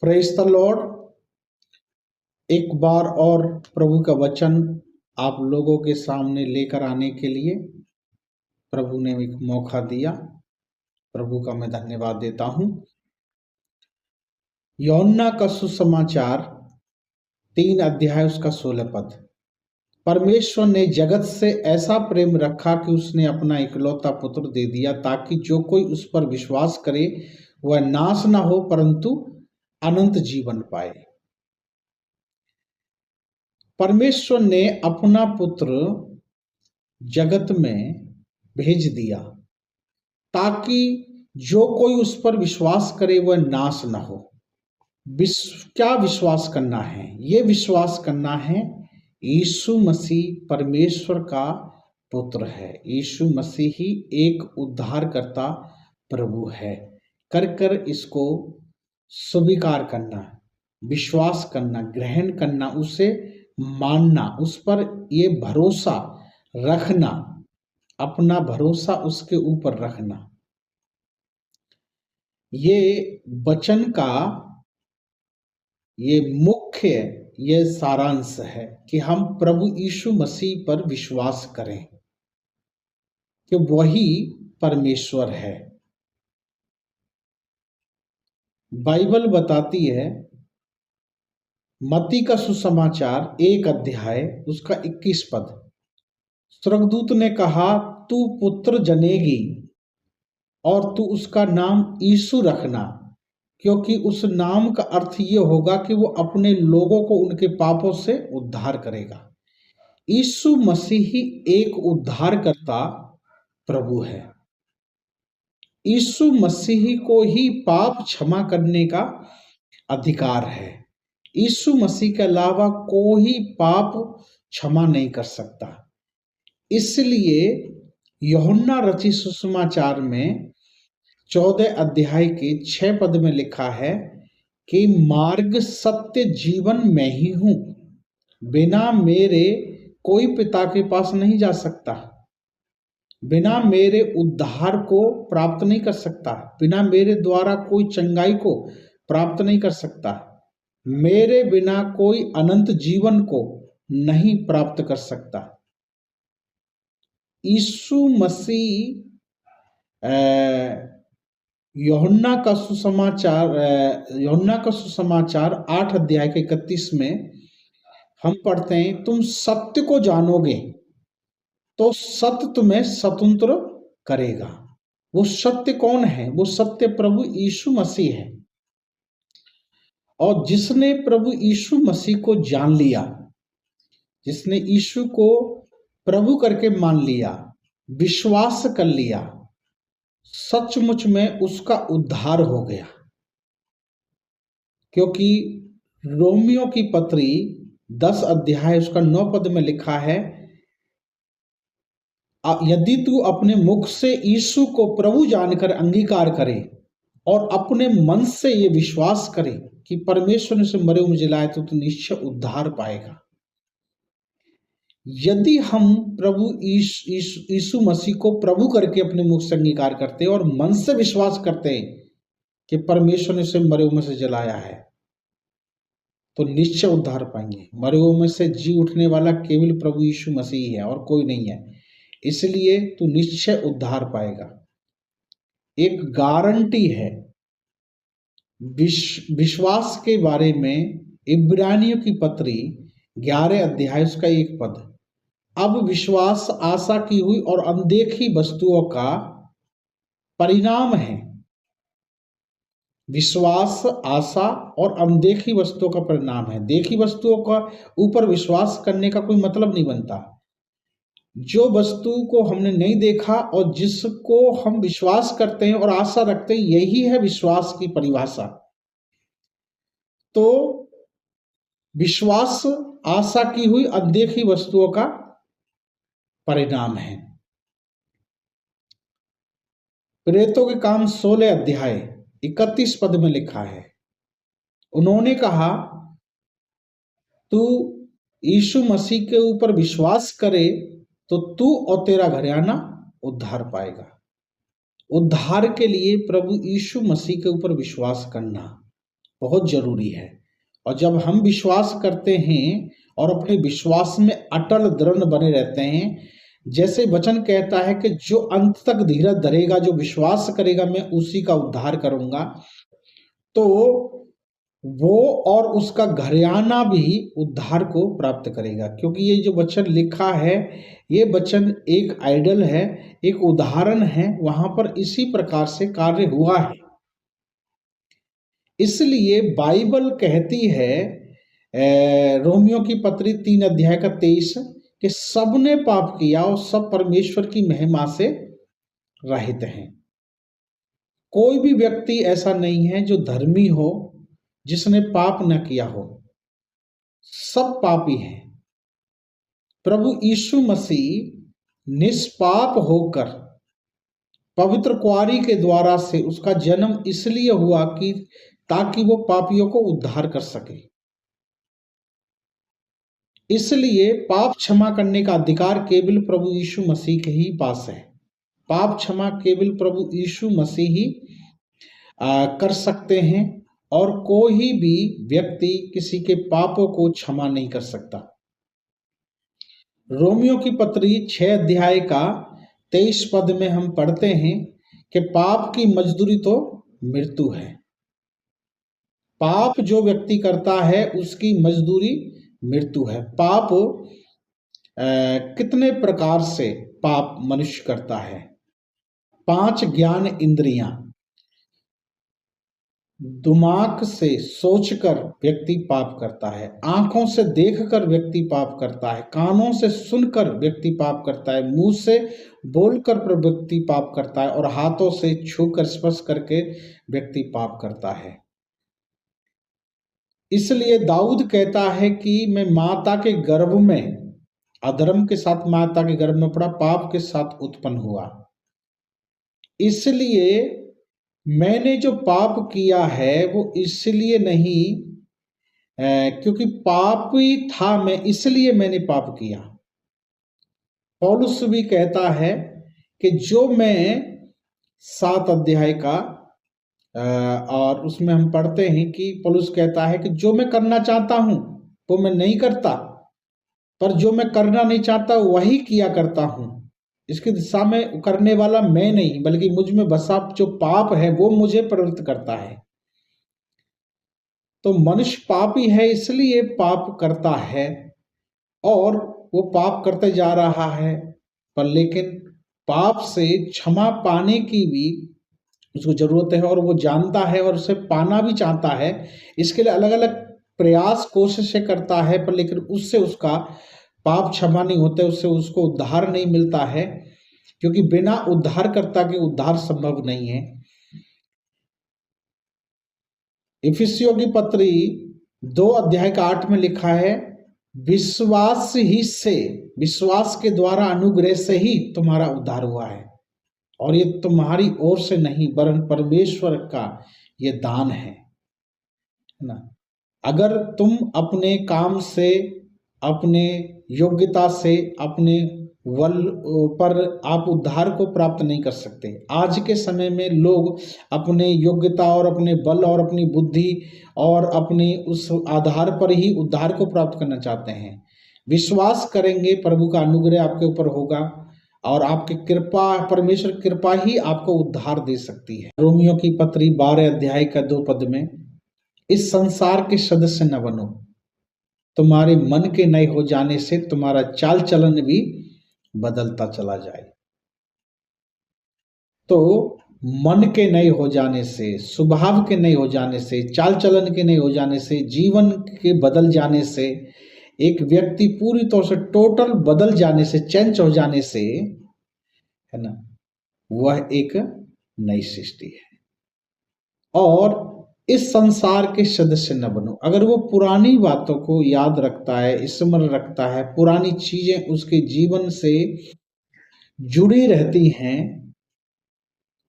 Praise the Lord. एक बार और प्रभु का वचन आप लोगों के सामने लेकर आने के लिए प्रभु ने एक मौका दिया। प्रभु का मैं धन्यवाद देता हूं। यूहन्ना का सुसमाचार 3 अध्याय उसका 16 पद। परमेश्वर ने जगत से ऐसा प्रेम रखा कि उसने अपना इकलौता पुत्र दे दिया, ताकि जो कोई उस पर विश्वास करे वह नाश न हो परंतु अनंत जीवन पाए। परमेश्वर ने अपना पुत्र जगत में भेज दिया ताकि जो कोई उस पर विश्वास करे वह नाश न हो। क्या विश्वास करना है? ये विश्वास करना है यीशु मसीह परमेश्वर का पुत्र है। यीशु मसीह ही एक उद्धारकर्ता प्रभु है। कर इसको स्वीकार करना, विश्वास करना, ग्रहण करना, उसे मानना, उस पर ये भरोसा रखना, अपना भरोसा उसके ऊपर रखना। ये वचन का ये मुख्य ये सारांश है कि हम प्रभु यीशु मसीह पर विश्वास करें कि वही परमेश्वर है। बाइबल बताती है, मत्ती का सुसमाचार 1 अध्याय उसका 21 पद। स्वर्गदूत ने कहा, तू पुत्र जनेगी और तू उसका नाम यीशु रखना, क्योंकि उस नाम का अर्थ ये होगा कि वो अपने लोगों को उनके पापों से उद्धार करेगा। यीशु मसीह ही एक उद्धारकर्ता प्रभु है। यीशु मसीह को ही पाप क्षमा करने का अधिकार है। यीशु मसीह के अलावा कोई पाप क्षमा नहीं कर सकता। इसलिए यूहन्ना रचित सुसमाचार में 14 अध्याय के 6 पद में लिखा है कि मार्ग, सत्य, जीवन मैं ही हूं। बिना मेरे कोई पिता के पास नहीं जा सकता, बिना मेरे उद्धार को प्राप्त नहीं कर सकता, बिना मेरे द्वारा कोई चंगाई को प्राप्त नहीं कर सकता, मेरे बिना कोई अनंत जीवन को नहीं प्राप्त कर सकता। यीशु मसीह यूहन्ना का सुसमाचार 8 अध्याय के 31 में हम पढ़ते हैं, तुम सत्य को जानोगे तो सत्य तुम्हें स्वतंत्र करेगा। वो सत्य कौन है? वो सत्य प्रभु यीशु मसीह है। और जिसने प्रभु यीशु मसीह को जान लिया, जिसने यीशु को प्रभु करके मान लिया, विश्वास कर लिया, सचमुच में उसका उद्धार हो गया। क्योंकि रोमियो की पत्री 10 अध्याय उसका 9 पद में लिखा है, यदि तू अपने मुख से यीशु को प्रभु जानकर अंगीकार करे और अपने मन से ये विश्वास करे कि परमेश्वर ने उसे मरे हुए में जिलाया, तो तू निश्चय उद्धार पाएगा। यदि हम प्रभु यीशु मसीह को प्रभु करके अपने मुख से अंगीकार करते हैं और मन से विश्वास करते हैं कि परमेश्वर ने उसे मरे हुए में से जलाया है, तो निश्चय उद्धार पाएंगे। मरे हुए में से जी उठने वाला केवल प्रभु यीशु मसीह है और कोई नहीं है। इसलिए तू निश्चय उद्धार पाएगा। एक गारंटी है। विश्वास के बारे में इब्रानियों की पत्री 11 अध्याय उसका 1 पद। अब विश्वास आशा की हुई और अनदेखी वस्तुओं का परिणाम है। विश्वास, आशा और अनदेखी वस्तुओं का परिणाम है। देखी वस्तुओं का ऊपर विश्वास करने का कोई मतलब नहीं बनता। जो वस्तु को हमने नहीं देखा और जिसको हम विश्वास करते हैं और आशा रखते हैं, यही है विश्वास की परिभाषा। तो विश्वास आशा की हुई अनदेखी वस्तुओं का परिणाम है। प्रेरितों के काम 16 अध्याय 31 पद में लिखा है, उन्होंने कहा, तू यीशु मसीह के ऊपर विश्वास करे तो तू और तेरा घराना उद्धार पाएगा। उद्धार के लिए प्रभु यीशु मसीह के ऊपर विश्वास करना बहुत जरूरी है। और जब हम विश्वास करते हैं और अपने विश्वास में अटल दृढ़ बने रहते हैं, जैसे वचन कहता है कि जो अंत तक धीरज धरेगा, जो विश्वास करेगा, मैं उसी का उद्धार करूंगा, तो वो और उसका घराना भी उद्धार को प्राप्त करेगा। क्योंकि ये जो वचन लिखा है, ये वचन एक आइडल है, एक उदाहरण है, वहां पर इसी प्रकार से कार्य हुआ है। इसलिए बाइबल कहती है रोमियो की पत्री 3 अध्याय का 23 कि सबने पाप किया और सब परमेश्वर की महिमा से रहित हैं। कोई भी व्यक्ति ऐसा नहीं है जो धर्मी हो, जिसने पाप न किया हो। सब पापी हैं। प्रभु यीशु मसीह निष्पाप होकर पवित्र कुआरी के द्वारा से उसका जन्म इसलिए हुआ कि ताकि वो पापियों को उद्धार कर सके। इसलिए पाप क्षमा करने का अधिकार केवल प्रभु यीशु मसीह के ही पास है। पाप क्षमा केवल प्रभु यीशु मसीह ही कर सकते हैं और कोई भी व्यक्ति किसी के पापों को क्षमा नहीं कर सकता। रोमियो की पत्री 6 अध्याय का 23 पद में हम पढ़ते हैं कि पाप की मजदूरी तो मृत्यु है। पाप जो व्यक्ति करता है उसकी मजदूरी मृत्यु है। पाप कितने प्रकार से पाप मनुष्य करता है? 5 ज्ञान इंद्रियां। दिमाग से सोचकर व्यक्ति पाप करता है, आंखों से देखकर व्यक्ति पाप करता है, कानों से सुनकर व्यक्ति पाप करता है, मुंह से बोलकर व्यक्ति पाप करता है और हाथों से छूकर स्पर्श करके व्यक्ति पाप करता है। इसलिए दाऊद कहता है कि मैं माता के गर्भ में, अधर्म के साथ माता के गर्भ में पड़ा, पाप के साथ उत्पन्न हुआ। इसलिए मैंने जो पाप किया है वो इसलिए नहीं क्योंकि पापी था मैं, इसलिए मैंने पाप किया। पौलुस भी कहता है कि जो मैं 7 अध्याय का और उसमें हम पढ़ते हैं कि पौलुस कहता है कि जो मैं करना चाहता हूं वो मैं नहीं करता, पर जो मैं करना नहीं चाहता वही किया करता हूं। इसकी दिशा में करने वाला मैं नहीं, बल्कि मुझ में बसा जो पाप है वो मुझे प्रवृत्त करता है। तो मनुष्य पापी है, इसलिए पाप करता है और वो पाप करते जा रहा है, पर लेकिन पाप से क्षमा पाने की भी उसको जरूरत है और वो जानता है और उसे पाना भी चाहता है। इसके लिए अलग अलग प्रयास कोशिशें करता है, पर लेकिन उससे उसका पाप क्षमा नहीं होते, उससे उसको उद्धार नहीं मिलता है, क्योंकि बिना उद्धारकर्ता के उद्धार संभव नहीं है। इफिसियों की पत्री 2 अध्याय का 8 में लिखा है, विश्वास ही से, विश्वास के द्वारा अनुग्रह से ही तुम्हारा उद्धार हुआ है और ये तुम्हारी ओर से नहीं वरन परमेश्वर का ये दान है ना। अगर तुम अपने काम से, अपने योग्यता से, अपने बल पर आप उद्धार को प्राप्त नहीं कर सकते। आज के समय में लोग अपने योग्यता और अपने बल और अपनी बुद्धि और अपने उस आधार पर ही उद्धार को प्राप्त करना चाहते हैं। विश्वास करेंगे प्रभु का अनुग्रह आपके ऊपर होगा और आपकी कृपा, परमेश्वर कृपा ही आपको उद्धार दे सकती है। रोमियो की पत्री 12 अध्याय का 2 पद में, इस संसार के सदस्य न बनो, तुम्हारे मन के नए हो जाने से तुम्हारा चाल चलन भी बदलता चला जाए। तो मन के नए हो जाने से, स्वभाव के नए हो जाने से, चाल चलन के नए हो जाने से, जीवन के बदल जाने से, एक व्यक्ति पूरी तौर से टोटल बदल जाने से, चेंज हो जाने से, है ना, वह एक नई सृष्टि है। और इस संसार के सदस्य न बनो। अगर वो पुरानी बातों को याद रखता है, स्मरण रखता है, पुरानी चीजें उसके जीवन से जुड़ी रहती हैं,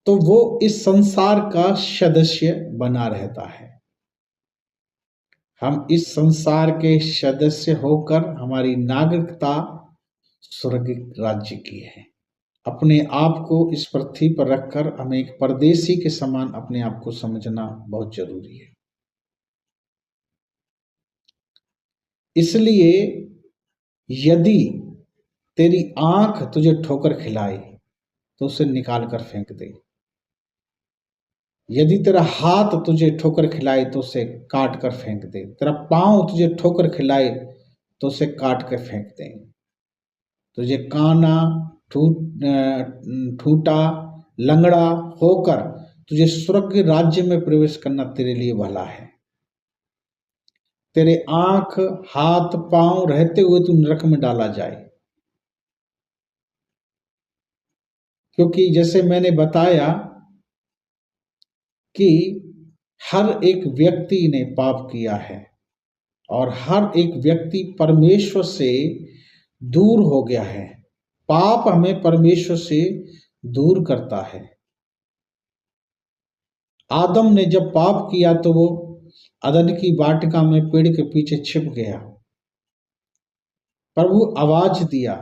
तो वो इस संसार का सदस्य बना रहता है। हम इस संसार के सदस्य होकर हमारी नागरिकता स्वर्ग राज्य की है। अपने आप को इस पृथ्वी पर रखकर हमें एक परदेशी के समान अपने आप को समझना बहुत जरूरी है। इसलिए यदि तेरी आंख तुझे ठोकर खिलाए तो उसे निकाल कर फेंक दे। यदि तेरा हाथ तुझे ठोकर खिलाए तो उसे काट कर फेंक दे। तेरा पांव तुझे ठोकर खिलाए तो उसे काट कर फेंक दे। तुझे काना, ठूटा, लंगड़ा होकर तुझे स्वर्ग के राज्य में प्रवेश करना तेरे लिए भला है। तेरे आंख, हाथ, पांव रहते हुए तू नरक में डाला जाए। क्योंकि जैसे मैंने बताया कि हर एक व्यक्ति ने पाप किया है और हर एक व्यक्ति परमेश्वर से दूर हो गया है। पाप हमें परमेश्वर से दूर करता है। आदम ने जब पाप किया तो वो अदन की वाटिका में पेड़ के पीछे छिप गया। प्रभु आवाज दिया।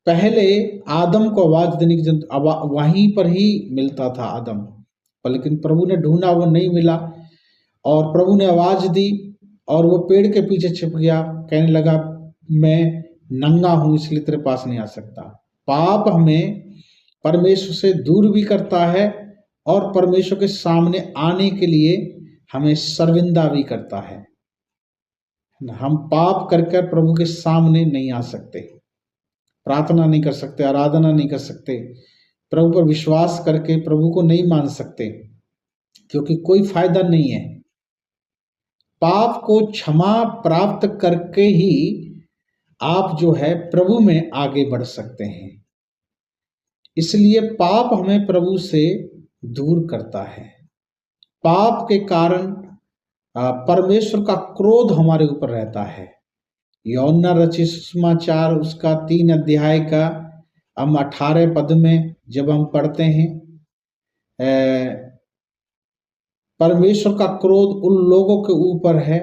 पहले आदम को आवाज देने की वहीं पर ही मिलता था आदम, पर लेकिन प्रभु ने ढूंढा, वो नहीं मिला और प्रभु ने आवाज दी और वो पेड़ के पीछे छिप गया। कहने लगा मैं नंगा हूं इसलिए तेरे पास नहीं आ सकता। पाप हमें परमेश्वर से दूर भी करता है और परमेश्वर के सामने आने के लिए हमें शर्मिंदा भी करता है। हम पाप कर प्रभु के सामने नहीं आ सकते, प्रार्थना नहीं कर सकते, आराधना नहीं कर सकते, प्रभु पर विश्वास करके प्रभु को नहीं मान सकते, क्योंकि कोई फायदा नहीं है। पाप को क्षमा प्राप्त करके ही आप जो है प्रभु में आगे बढ़ सकते हैं। इसलिए पाप हमें प्रभु से दूर करता है। पाप के कारण परमेश्वर का क्रोध हमारे ऊपर रहता है। यूहन्ना रचित सुसमाचार उसका 3 अध्याय का हम 18 पद में जब हम पढ़ते हैं, परमेश्वर का क्रोध उन लोगों के ऊपर है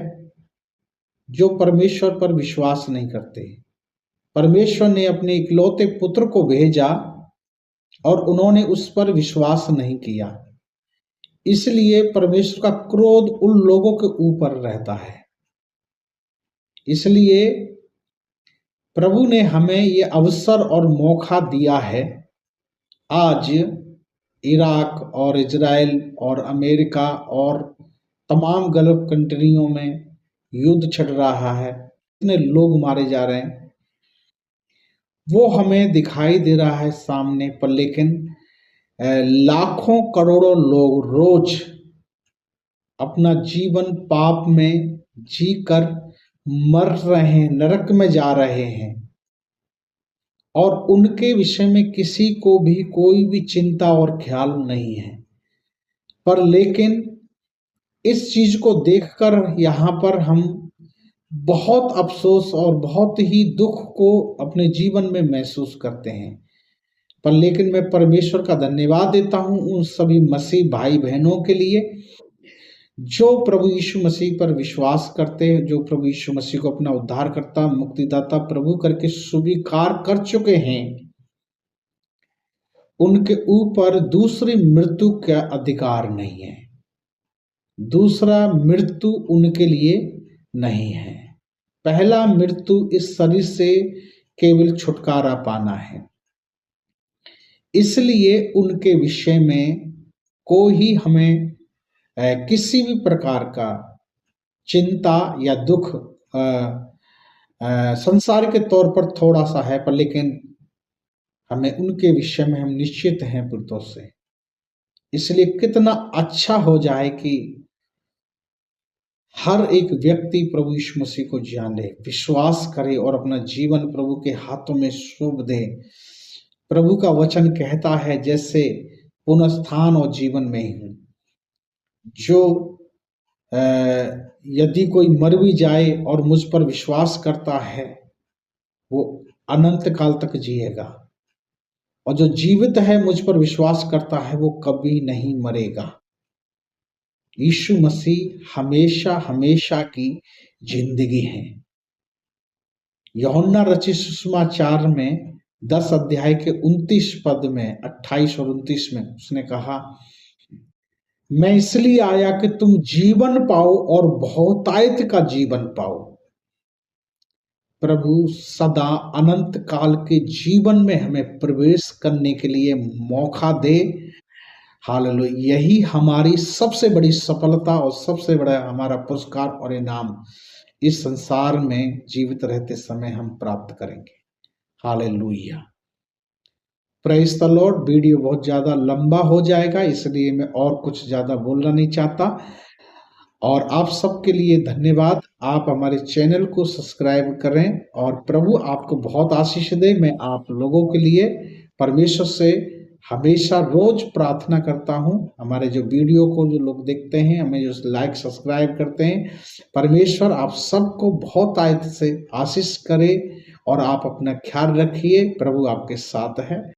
जो परमेश्वर पर विश्वास नहीं करते। परमेश्वर ने अपने इकलौते पुत्र को भेजा और उन्होंने उस पर विश्वास नहीं किया, इसलिए परमेश्वर का क्रोध उन लोगों के ऊपर रहता है। इसलिए प्रभु ने हमें ये अवसर और मौका दिया है। आज इराक और इजराइल और अमेरिका और तमाम गल्फ कंट्रियों में युद्ध छिड़ रहा है, इतने लोग मारे जा रहे हैं, वो हमें दिखाई दे रहा है सामने पर, लेकिन लाखों करोड़ों लोग रोज अपना जीवन पाप में जीकर मर रहे हैं, नरक में जा रहे हैं और उनके विषय में किसी को भी कोई भी चिंता और ख्याल नहीं है। पर लेकिन इस चीज को देखकर यहाँ पर हम बहुत अफसोस और बहुत ही दुख को अपने जीवन में महसूस करते हैं। पर लेकिन मैं परमेश्वर का धन्यवाद देता हूं उन सभी मसीह भाई बहनों के लिए जो प्रभु यीशु मसीह पर विश्वास करते हैं, जो प्रभु यीशु मसीह को अपना उद्धारकर्ता, मुक्तिदाता प्रभु करके स्वीकार कर चुके हैं। उनके ऊपर दूसरी मृत्यु का अधिकार नहीं है, दूसरा मृत्यु उनके लिए नहीं है। पहला मृत्यु इस शरीर से केवल छुटकारा पाना है। इसलिए उनके विषय में कोई हमें किसी भी प्रकार का चिंता या दुख संसार के तौर पर थोड़ा सा है, पर लेकिन हमें उनके विषय में हम निश्चित हैं पुरुषों से। इसलिए कितना अच्छा हो जाए कि हर एक व्यक्ति प्रभु यीशु मसीह को जाने, विश्वास करे और अपना जीवन प्रभु के हाथों में सौंप दे। प्रभु का वचन कहता है जैसे पुनरुत्थान और जीवन में ही हूं, जो यदि कोई मर भी जाए और मुझ पर विश्वास करता है वो अनंत काल तक जिएगा, और जो जीवित है मुझ पर विश्वास करता है वो कभी नहीं मरेगा। यीशु मसीह हमेशा हमेशा की जिंदगी है। यूहन्ना रचित सुसमाचार में 10 अध्याय के 29 पद में 28 और 29 में उसने कहा, मैं इसलिए आया कि तुम जीवन पाओ और बहुतायत का जीवन पाओ। प्रभु सदा अनंत काल के जीवन में हमें प्रवेश करने के लिए मौका दे। हालेलुया, यही हमारी सबसे बड़ी सफलता और सबसे बड़ा हमारा पुरस्कार और इनाम इस संसार में जीवित रहते समय हम प्राप्त करेंगे। Hallelujah, praise the Lord. Video बहुत ज़्यादा लंबा हो जाएगा, इसलिए मैं और कुछ ज़्यादा बोलना नहीं चाहता। और आप सबके लिए धन्यवाद। आप हमारे चैनल को सब्सक्राइब करें और प्रभु आपको बहुत आशीष दे। मैं आप लोगों के लिए परमेश्वर से हमेशा रोज प्रार्थना करता हूं। हमारे जो वीडियो को जो लोग देखते हैं, हमें जो लाइक सब्सक्राइब करते हैं, परमेश्वर आप सबको बहुत आयत से आशीष करे और आप अपना ख्याल रखिए। प्रभु आपके साथ है।